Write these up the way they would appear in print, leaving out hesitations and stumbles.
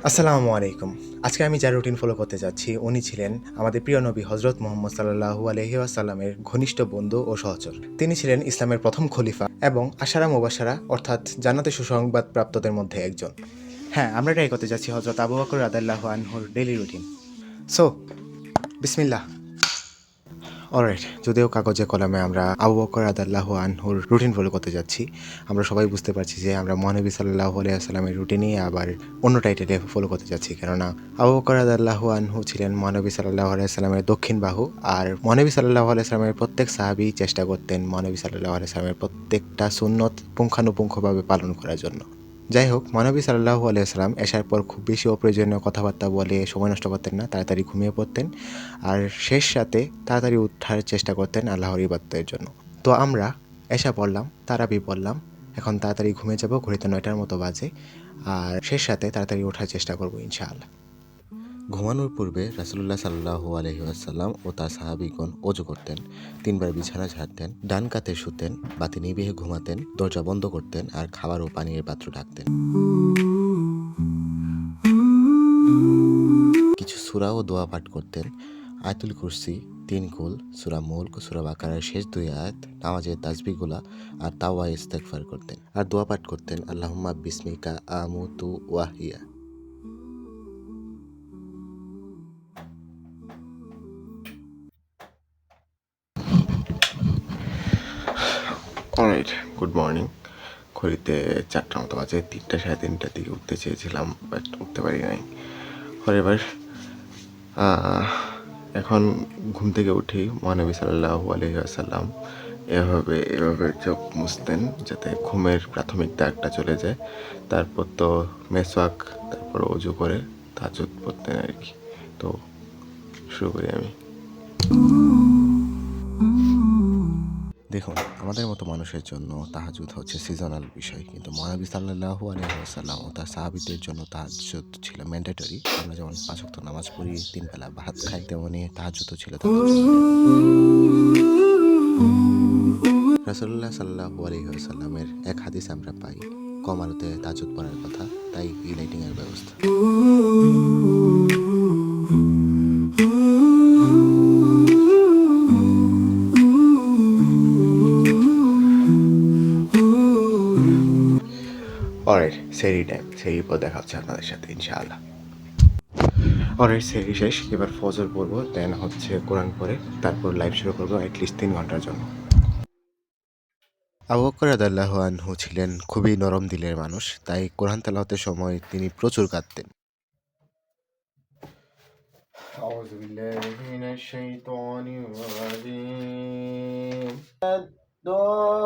আসসালামু আলাইকুম। আজকে আমি যার রুটিন ফলো করতে যাচ্ছি উনি ছিলেন আমাদের প্রিয় নবী হযরত মুহাম্মদ সাল্লাল্লাহু আলাইহি ওয়াসাল্লামের ঘনিষ্ঠ বন্ধু ও সহচর। তিনি ছিলেন ইসলামের প্রথম খলিফা এবং আশারা মুবাশশারা অর্থাৎ জান্নাতের সুসংবাদ প্রাপ্তদের মধ্যে একজন। হ্যাঁ, আমরা এটাই করতে যাচ্ছি হযরত আবু বকর রাদিয়াল্লাহু আনহুর ডেইলি রুটিন। সো বিসমিল্লাহ। অলরাইট, যদিও কাগজে কলমে আমরা আবু বকর রাদিয়াল্লাহু আনহুর রুটিন ফলো করতে যাচ্ছি, আমরা সবাই বুঝতে পারছি যে আমরা মহানবী সাল্লাল্লাহু আলাইহি ওয়াসাল্লামের রুটিনই আবার অন্য টাইটেলে ফলো করতে যাচ্ছি। কেননা আবু বকর রাদিয়াল্লাহু আনহু ছিলেন মহানবী সাল্লাল্লাহু আলাইহি ওয়াসাল্লামের দক্ষিণ বাহু, আর মহানবী সাল্লাল্লাহু আলাইহি ওয়াসাল্লামের প্রত্যেক সাহাবী চেষ্টা করতেন মহানবী সাল্লাল্লাহু আলাইহি ওয়াসাল্লামের প্রত্যেকটা সুন্নত পুঙ্খানুপুঙ্খভাবে পালন করার জন্য। যাই হোক, মহানবী সাল্লাল্লাহু আলাইহি ওয়াসাল্লাম এশার পর খুব বেশি অপ্রয়োজনীয় কথাবার্তা বলে সময় নষ্ট করতেন না, তাড়াতাড়ি ঘুমিয়ে পড়তেন আর শেষ রাতে তাড়াতাড়ি ওঠার চেষ্টা করতেন আল্লাহর ইবাদতের জন্য। তো আমরা এশা পড়লাম, তারাবি পড়লাম, এখন তাড়াতাড়ি ঘুমিয়ে যাব, ঘড়িতে 9টার মতো বাজে, আর শেষ রাতে তাড়াতাড়ি ওঠার চেষ্টা করবো ইনশাআল্লাহ। ঘুমানোর পূর্বে রাসূলুল্লাহ সাল্লাল্লাহু আলাইহি ওয়াসাল্লাম ও তার সাহাবীগণ ওযু করতেন, 3বার বিছানা ঝাড়তেন, ডান কাতে শুতেন, বাতি নিভিয়ে ঘুমাতেন, দরজা বন্ধ করতেন আর খাবার ও পানির পাত্র ঢাকতেন। কিছু সূরা ও দোয়া পাঠ করতেন। আয়াতুল কুরসি, 3 কুল, সূরা মুলক, সূরা বাকারার শেষ 2 আয়াত, নামাজের তাসবিহগুলা আর তাওয়া ইস্তেগফার করতেন। আর দোয়া পাঠ করতেন আল্লাহুম্মা বিসমিকা আমুতু ওয়া আহইয়া। Alright, good morning. ঘড়িতে 4টার মতো বাজে। 3টা সাড়ে 3টার দিকে উঠতে চেয়েছিলাম, বাট উঠতে পারি নাই। এবার এখন ঘুম থেকে উঠেই মহানবী সাল্লাল্লাহু আলাইহি ওয়াসাল্লাম এভাবে চোখ মুছতেন যাতে ঘুমের প্রাথমিক দাগটা চলে যায়। তারপর তো মেসওয়াক, তারপর অজু করে তাহাজ্জুদ পড়তেন আর কি। তো শুরু করি আমি। দেখুন, আমাদের মতো মানুষের জন্য তাহাজ্জুদ হচ্ছে সিজনাল বিষয়, কিন্তু মহানবী সাল্লাল্লাহু আলাইহি ওয়াসাল্লাম ও তার সাহাবীদের জন্য তাহাজ্জুদ ছিল ম্যান্ডেটরি। আমরা যেমন 5 ওয়াক্ত নামাজ পড়ি, 3 বেলা ভাত খাই, তেমনি তাহাজ্জুদও ছিল তাদের জন্য। রাসূলুল্লাহ সাল্লাল্লাহু আলাইহি ওয়াসাল্লামের এক হাদিসে আমরা পাই কম আলোতে তাহাজ্জুদ পড়ার কথা, তাই লাইটিং এর ব্যবস্থা। অলরাইট, সেহরি টাইম। সেহরির পর দেখা হচ্ছে আপনাদের সাথে ইনশাআল্লাহ। অলরাইট, সেহরি শেষ। এবার ফজর পড়বো, দেন হচ্ছে কোরআন পড়ে তারপর লাইভ শুরু করবো অ্যাটলিস্ট 3 ঘন্টার জন্য। আবু বকর রাদিয়াল্লাহু আনহু ছিলেন খুবই নরম দিলের মানুষ, তাই কোরআন তেলাওয়াতের সময় তিনি প্রচুর কাঁদতেন। أعوذ بالله من الشيطان الرجيم. الضالين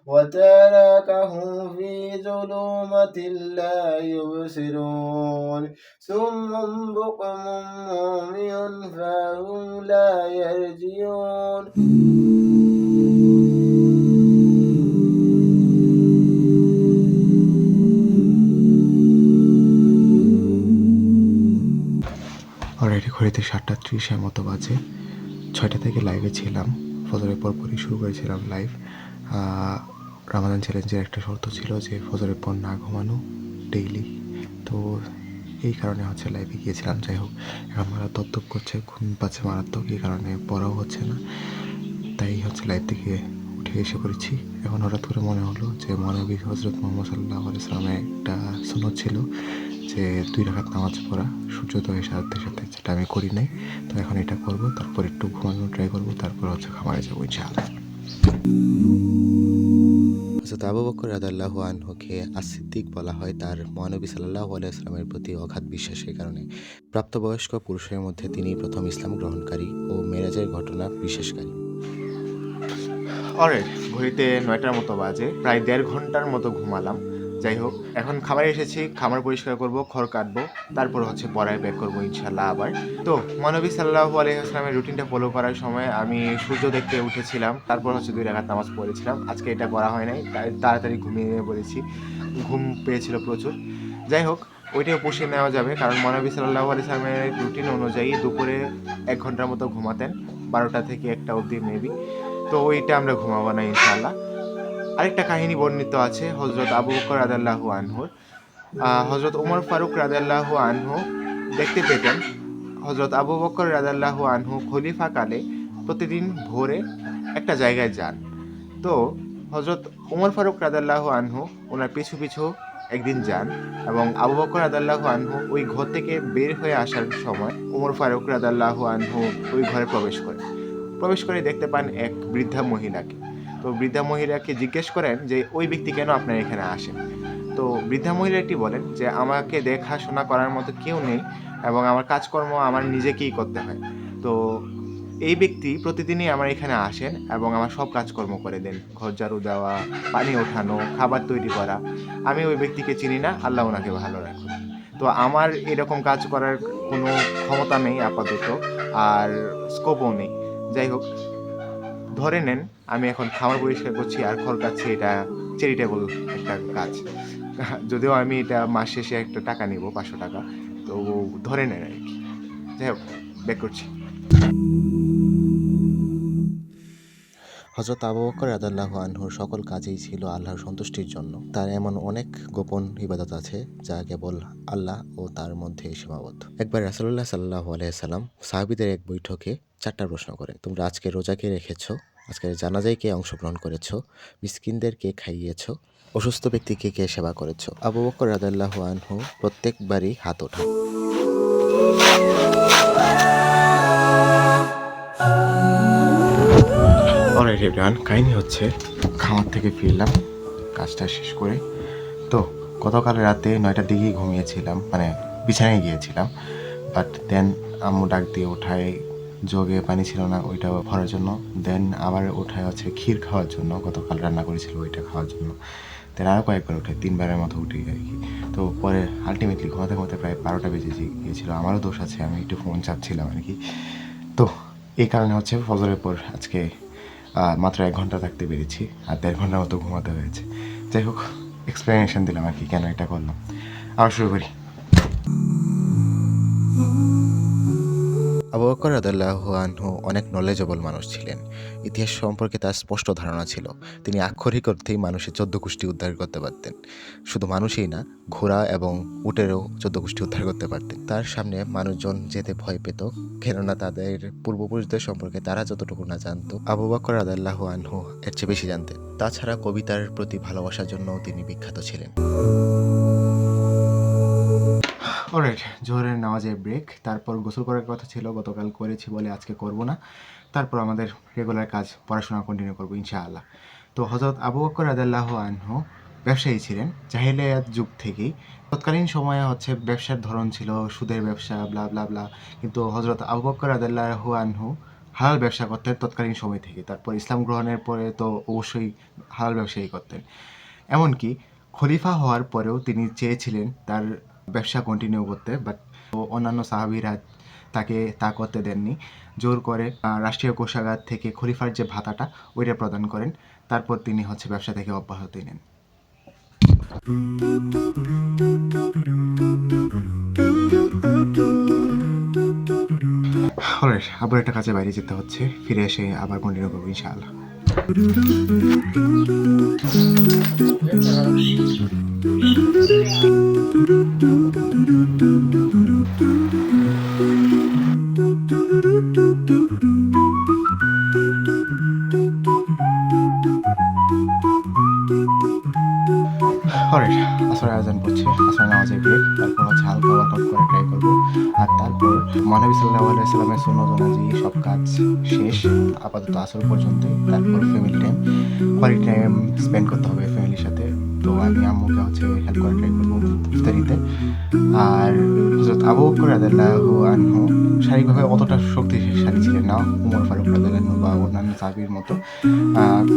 وتركهم في ظلمة لا يبصرون ثم بكم عمي فهم لا يرجعون. অলরেডি ঘড়িতে 7:30 মতো বাজে। 6টা থেকে লাইভে ছিলাম, ফজরের পরপরই শুরু করেছিলাম লাইভ। রামাদান চ্যালেঞ্জের একটা শর্ত ছিল যে ফজরের পর না ঘুমানো ডেইলি, তো এই কারণে হচ্ছে লাইভে গিয়েছিলাম। যাই হোক, এখন মারা তত্ত্ব করছে, ঘুম পাচ্ছে মারাত্মক, এই কারণে পড়াও হচ্ছে না, তাই হচ্ছে লাইভ থেকে উঠে এসে পড়েছি। এখন হঠাৎ করে মনে হলো যে মহানবী হযরত মুহাম্মদ সাল্লাল্লাহু আলাইহি ওয়াসাল্লামের একটা সুন্নত ছিল যে 2 রাকাত নামাজ পড়া সূর্যোদয়ের সাথে সাথে, যেটা আমি করি নাই। তো এখন এটা করব, তারপর একটু ঘুমানোর ট্রাই করব, তারপর হচ্ছে খামারে যাবো ইনশাআল্লাহ। হযরত আবু বকর রাদিয়াল্লাহু আনহুকে as-সিদ্দিক বলা হয় তার মহানবী সাল্লাল্লাহু আলাইহি ওয়াসাল্লামের প্রতি অগাধ বিশ্বাসের কারণে। প্রাপ্তবয়স্ক পুরুষের মধ্যে তিনি প্রথম ইসলাম গ্রহণকারী ও মেরাজের ঘটনা বিশেষকারী। অলরাইট, ঘড়িতে 9টার মতো বাজে। প্রায় 1.5 ঘন্টার মতো ঘুমালাম। যাই হোক, এখন খামারে এসেছি, খামার পরিষ্কার করব, খড় কাটবো, তারপর হচ্ছে পড়ায় ব্যাক করবো ইনশাল্লাহ আবার। তো মহানবী সাল্লাল্লাহু আলাইহি ওয়াসাল্লামের রুটিনটা ফলো করার সময় আমি সূর্য দেখতে উঠেছিলাম, তারপর হচ্ছে 2 রাকাত নামাজ পড়েছিলাম। আজকে এটা করা হয় নাই, তাই তাড়াতাড়ি ঘুমিয়ে পড়েছি, ঘুম পেয়েছিল প্রচুর। যাই হোক, ওইটাও পুষিয়ে নেওয়া যাবে, কারণ মহানবী সাল্লাল্লাহু আলাইহি ওয়াসাল্লামের রুটিন অনুযায়ী দুপুরে 1 ঘন্টার মতো ঘুমাতেন, 12টা থেকে 1টা অবধি মেবি। তো ওইটা আমরা ঘুমাবো না ইনশাআল্লাহ। আরেকটা কাহিনী বর্ণিত আছে হজরত আবু বকর রাদিয়াল্লাহু আনহুর। হজরত ওমর ফারুক রাদিয়াল্লাহু আনহু দেখতে পেতেন হজরত আবু বকর রাদিয়াল্লাহু আনহু খলিফা কালে প্রতিদিন ভোরে একটা জায়গায় যান। তো হজরত ওমর ফারুক রাদিয়াল্লাহু আনহু ওনার পিছু পিছু একদিন যান এবং আবু বকর রাদিয়াল্লাহু আনহু ওই ঘর থেকে বের হয়ে আসার সময় ওমর ফারুক রাদিয়াল্লাহু আনহু ওই ঘরে প্রবেশ করে দেখতে পান এক বৃদ্ধা মহিলাকে। তো বৃদ্ধা মহিলাকে জিজ্ঞেস করেন যে ওই ব্যক্তি কেন আপনার এখানে আসেন। তো বৃদ্ধা মহিলাটি বলেন যে আমাকে দেখাশোনা করার মতো কেউ নেই এবং আমার কাজকর্ম আমার নিজেকেই করতে হয়। তো এই ব্যক্তি প্রতিদিনই আমার এখানে আসেন এবং আমার সব কাজকর্ম করে দেন, ঘর ঝাড়ু দেওয়া, পানি ওঠানো, খাবার তৈরি করা। আমি ওই ব্যক্তিকে চিনি না, আল্লাহ ওনাকে ভালো রাখুন। তো আমার এরকম কাজ করার কোনো ক্ষমতা নেই আপাতত, আর স্কোপও নেই। যাই হোক, ধরে নেন আমি এখন খামার পরিষ্কার করছি আর খড়কাচ্ছি, এটা চ্যারিটেবল একটা কাজ। যদিও আমি এটা মাস শেষে একটা টাকা নিব, 500 টাকা। তো ধরে নেন আর কি। যাই হোক, ব্যাক করছি। হজরত আবু বকর রাদিয়াল্লাহু আনহুর সকল কাজেই ছিল আল্লাহর সন্তুষ্টির জন্য। তার এমন অনেক গোপন ইবাদত আছে যা কেবল আল্লাহ ও তার মধ্যে সীমাবদ্ধ। একবার রাসূলুল্লাহ সাল্লাল্লাহু আলাইহি সাল্লাম সাহাবীদের এক বৈঠকে 4টা প্রশ্ন করেন। তোমরা আজকে রোজা কে রেখেছো? আজকের জানাজায় কে অংশগ্রহণ করেছো? মিসকিনদের কে খাইয়েছো? অসুস্থ ব্যক্তিকে কে সেবা করেছো? আবু বকর রাদিয়াল্লাহু আনহু প্রত্যেকবারই হাত ওঠান। অলরাইট এভরিওয়ান, কাহিনী হচ্ছে খামার থেকে ফিরলাম কাজটা শেষ করে। তো গতকাল রাতে 9টার দিকেই ঘুমিয়েছিলাম, মানে বিছানায় গিয়েছিলাম। বাট দেন আম্মু ডাক দিয়ে ওঠায়, জগে পানি ছিল না ওইটা ভরার জন্য। দেন আবার ওঠায় হচ্ছে ক্ষীর খাওয়ার জন্য, গতকাল রান্না করেছিল ওইটা খাওয়ার জন্য। দেন আরও কয়েকবার উঠে, 3বারের মতো উঠে আর কি। তো পরে আলটিমেটলি ঘুমাতে ঘুমাতে প্রায় 12টা বেজে গিয়েছিল। আমারও দোষ আছে, আমি একটু ফোন চাপছিলাম আর কি। তো এই কারণে হচ্ছে ফজরের পর আজকে মাত্র 1 ঘন্টা থাকতে পেরেছি, আর 1.5 ঘন্টার মতো ঘুমাতে হয়েছে। যাই হোক, এক্সপ্লেনেশন দিলাম আর কি কেন এটা করলাম। আবার শুরু করি। আবু বকর রাদিয়াল্লাহু আনহু অনেক নলেজেবল মানুষ ছিলেন। ইতিহাস সম্পর্কে তার স্পষ্ট ধারণা ছিল। তিনি আক্ষরিক অর্থেই মানুষের 14 গোষ্ঠী উদ্ধার করতে পারতেন। শুধু মানুষই না, ঘোড়া এবং উটেরও 14 গোষ্ঠী উদ্ধার করতে পারতেন। তার সামনে মানুষজন যেতে ভয় পেত, কেননা তাদের পূর্বপুরুষদের সম্পর্কে তারা যতটুকু না জানতো, আবু বকর রাদিয়াল্লাহু আনহু এর চেয়ে বেশি জানতেন। তাছাড়া কবিতার প্রতি ভালোবাসার জন্যও তিনি বিখ্যাত ছিলেন। অলরাইট, জোহরের নামাজের ব্রেক, তারপর গোসল করার কথা ছিল, গতকাল করেছি বলে আজকে করব না। তারপর আমাদের রেগুলার কাজ, পড়াশোনা কন্টিনিউ করবো ইনশাআল্লাহ। তো হযরত আবু বকর রাদিয়াল্লাহু আনহু ব্যবসায়ী ছিলেন জাহেলিয়াত যুগ থেকেই। তৎকালীন সময়ে হচ্ছে ব্যবসার ধরন ছিল সুদের ব্যবসা, ব্লা ব্লা ব্লা। কিন্তু হযরত আবু বকর রাদিয়াল্লাহু আনহু হালাল ব্যবসা করতেন তৎকালীন সময় থেকে। তারপর ইসলাম গ্রহণের পরে তো অবশ্যই হালাল ব্যবসায়ী করতেন। এমনকি খলিফা হওয়ার পরেও তিনি চেয়েছিলেন তার ব্যবসা কন্টিনিউ করতে, বাট অন্যান্য সাহাবীরা তাকে তা করতে দেননি। জোর করে রাষ্ট্রীয় কোষাগার থেকে খলিফার যে ভাতাটা ওইটা প্রদান করেন। তারপর তিনি হচ্ছে ব্যবসা থেকে অব্যাহতি নেন। অলরাইট, আবার একটা কাজে বাইরে যেতে হচ্ছে, ফিরে এসে আবার কন্টিনিউ করবো ইনশাআল্লাহ। অলরাইট, আসরের আজান পড়ছে, আসরের নামাজের ব্রেক, তারপর হচ্ছে হালকা ওয়ার্কআউট করে ট্রাই করবো। আর তারপর মহানবী সাল্লাল্লাহু আলাইহি ওয়াসাল্লামের সুন্নত অনুযায়ী সব কাজ শেষ আপাতত আসর পর্যন্তই। তারপর family time, quality time spend করতে হবে ফ্যামিলির সাথে। তো আমি আম্মুকে হচ্ছে হেল্প করে ট্রাই করবো ইফতারিতে। আর হযরত আবু বকর রাদিয়াল্লাহু আনহু শারীরিকভাবে অতটা শক্তিশালী ছিলেন না উমর ফারুক রাদিয়াল্লাহু আনহু বা অন্যান্য সাহাবীর মতো।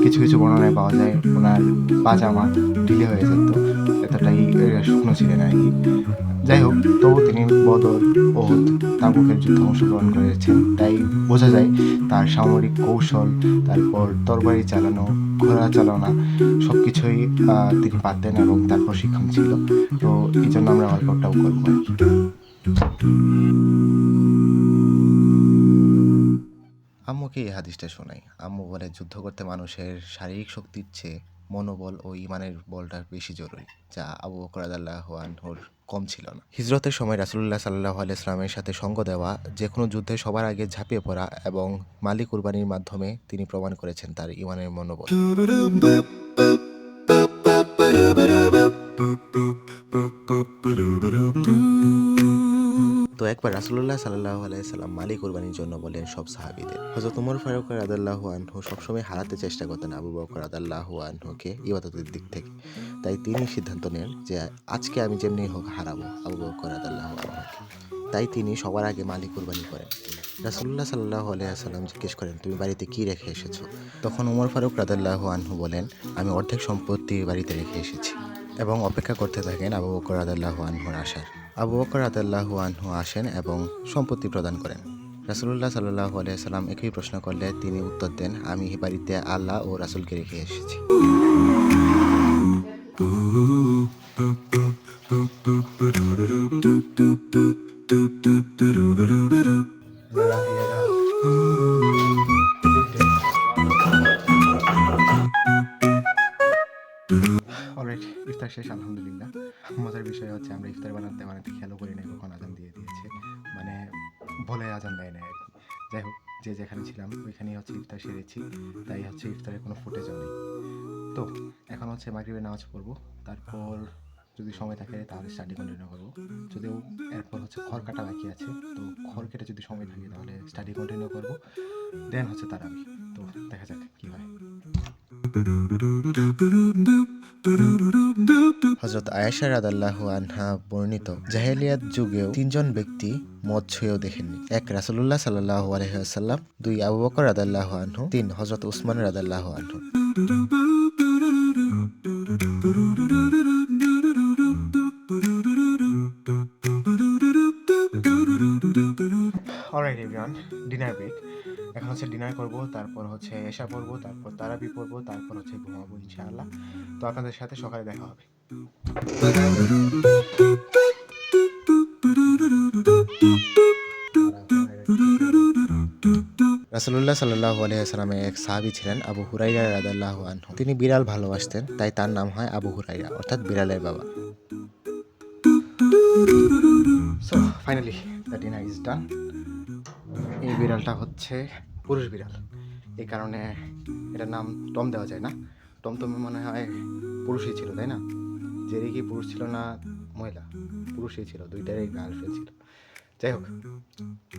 কিছু কিছু বর্ণনায় পাওয়া যায় ওনার পাজামা ঢিলে হয়ে যেত, এতটাই শুকনো ছিলেন আর কি। যাই হোক, তবু তিনি বদর, ওহুদ, তাবুকের যুদ্ধে অংশগ্রহণ করেছেন, তাই বোঝা যায় তার সামরিক কৌশল, তারপর তরবারি চালানো, ঘোড়া চালানো সব কিছুই তিনি পারতেন এবং তার প্রশিক্ষণ ছিল। তো এই জন্য আমরা ওয়ার্কআউটটাও করবো আর কি। আম্মুকে এই হাদিসটা শোনাই। আম্মু বলে যুদ্ধ করতে মানুষের শারীরিক শক্তির চেয়ে মনোবল ও ইমানের বলটা বেশি জরুরি, যা আবু বকর রাদিয়াল্লাহু আনহুর কম ছিল না। হিজরতের সময় রাসূলুল্লাহ সাল্লাল্লাহু আলাইহি ওয়াসাল্লামের সাথে সঙ্গ দেওয়া, যে কোনো যুদ্ধে সবার আগে ঝাঁপিয়ে পড়া এবং মালি কুরবানির মাধ্যমে তিনি প্রমাণ করেছেন তার ইমানের মনোবল। তো একবার রাসূলুল্লাহ সাল্লাল্লাহু আলাইহি সাল্লাম মালি কুরবানির জন্য বলেন সব সাহাবীদের। হযরত ওমর ফারুক রাদিয়াল্লাহু আনহু সবসময় হারাতে চেষ্টা করতেন আবু বকর রাদিয়াল্লাহু আনহুকে ইবাদতের দিক থেকে। তাই তিনি সিদ্ধান্ত নেন যে আজকে আমি যেমনি হোক হারাবো আবু বকর রাদিয়াল্লাহু আনহুকে। তাই তিনি সবার আগে মালি কুরবানি করেন। রাসূলুল্লাহ সাল্লাল্লাহু আলাইহি ওয়াসাল্লাম জিজ্ঞেস করেন, তুমি বাড়িতে কি রেখে এসেছো? তখন ওমর ফারুক রাদিয়াল্লাহু আনহু বলেন, আমি অর্ধেক সম্পত্তি বাড়িতে রেখে এসেছি, এবং অপেক্ষা করতে থাকেন আবু বকর রাদিয়াল্লাহু আনহুর আসার। আবু বকর রাদিয়াল্লাহু আনহু আসেন এবং সম্পত্তি প্রদান করেন। রাসূলুল্লাহ সাল্লাল্লাহু আলাইহি ওয়াসাল্লাম একই প্রশ্ন করলে তিনি উত্তর দেন, আমি এই বাড়িতে আল্লাহ ও রাসূলকে রেখে এসেছি। অলরাইট, ইফতার শেষ আলহামদুলিল্লাহ। মজার বিষয় হচ্ছে আমরা ইফতার বানাতে বানাতে খেয়ালও করি নাই কখন আজান দিয়ে দিয়েছে, মানে বলে আজান দেয় না আর কি। যাই হোক, যে যেখানে ছিলাম ওইখানেই হচ্ছে ইফতার সেরেছি, তাই হচ্ছে ইফতারের কোনো ফুটেজও নেই। তো এখন হচ্ছে মাগরিবের নামাজ পড়বো, তারপর যদি সময় থাকে তাহলে স্টাডি কন্টিনিউ করবো। যদিও এরপর হচ্ছে খড় কাটা বাকি আছে, তো খড় কেটে যদি সময় থাকে তাহলে স্টাডি কন্টিনিউ করবো, দেন হচ্ছে তারাবি। তো দেখা যাক কী হয়। হযরত আয়েশা রাদিয়াল্লাহু আনহা বর্ণিত, জাহেলিয়াত যুগেও তিনজন ব্যক্তি মদ ছুঁয়েও দেখেননি। এক, রাসূলুল্লাহ সাল্লাল্লাহু আলাইহি ওয়াসাল্লাম। দুই, আবু বকর রাদিয়াল্লাহু আনহু। তিন, হযরত উসমান রাদিয়াল্লাহু আনহু। Alright everyone, dinner break. এখন হচ্ছে ডিনার করব, তারপর হচ্ছে এশা পড়ব, তারপর তারাবি পড়ব, তারপর হচ্ছে ঘুমাবো ইনশাআল্লাহ। তো আপনাদের সাথে সকালে দেখা হবে। রাসূলুল্লাহ সাল্লাল্লাহু আলাইহি ওয়াসাল্লামের এক সাহাবী ছিলেন আবু হুরায়রা রাদিয়াল্লাহু আনহু। তিনি বিড়াল ভালোবাসতেন, তাই তার নাম হয় আবু হুরায়রা, অর্থাৎ বিড়ালের বাবা। So finally the dinner is done. এই বিড়ালটা হচ্ছে পুরুষ বিড়াল, এই কারণে এটার নাম টম দেওয়া যায় না। টম তো মনে হয় পুরুষই ছিল, তাই না? জেরি কি পুরুষ ছিল না মহিলা? পুরুষই ছিল, দুইটারই গার্লফ্রেন্ড ছিল। যাই হোক,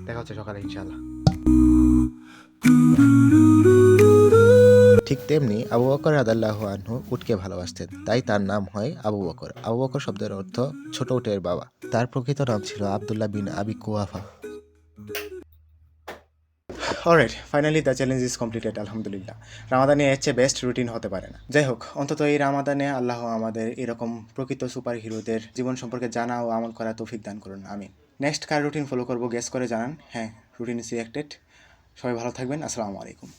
দেখা হচ্ছে সকালে ইনশাআল্লাহ। ঠিক তেমনি আবু বকর রাদিয়াল্লাহু আনহু উটকে ভালোবাসতেন, তাই তার নাম হয় আবু বকর। আবু বকর শব্দের অর্থ ছোট উটের বাবা। তার প্রকৃত নাম ছিল Abdullah bin Abi Quhafa. Alright, finally the challenge is completed আলহামদুলিল্লাহ। রামাদানে এর চেয়ে বেস্ট রুটিন হতে পারে না। যাই হোক, অন্তত এই রামাদানে আল্লাহ আমাদের এরকম প্রকৃত সুপার হিরোদের জীবন সম্পর্কে জানা ও আমল করা তৌফিক দান করুন, আমিন। নেক্সট কার রুটিন ফলো করবো গেস করে জানান। হ্যাঁ, রুটিন সিলেক্টেড। সবাই ভালো থাকবেন, আসসালামু আলাইকুম।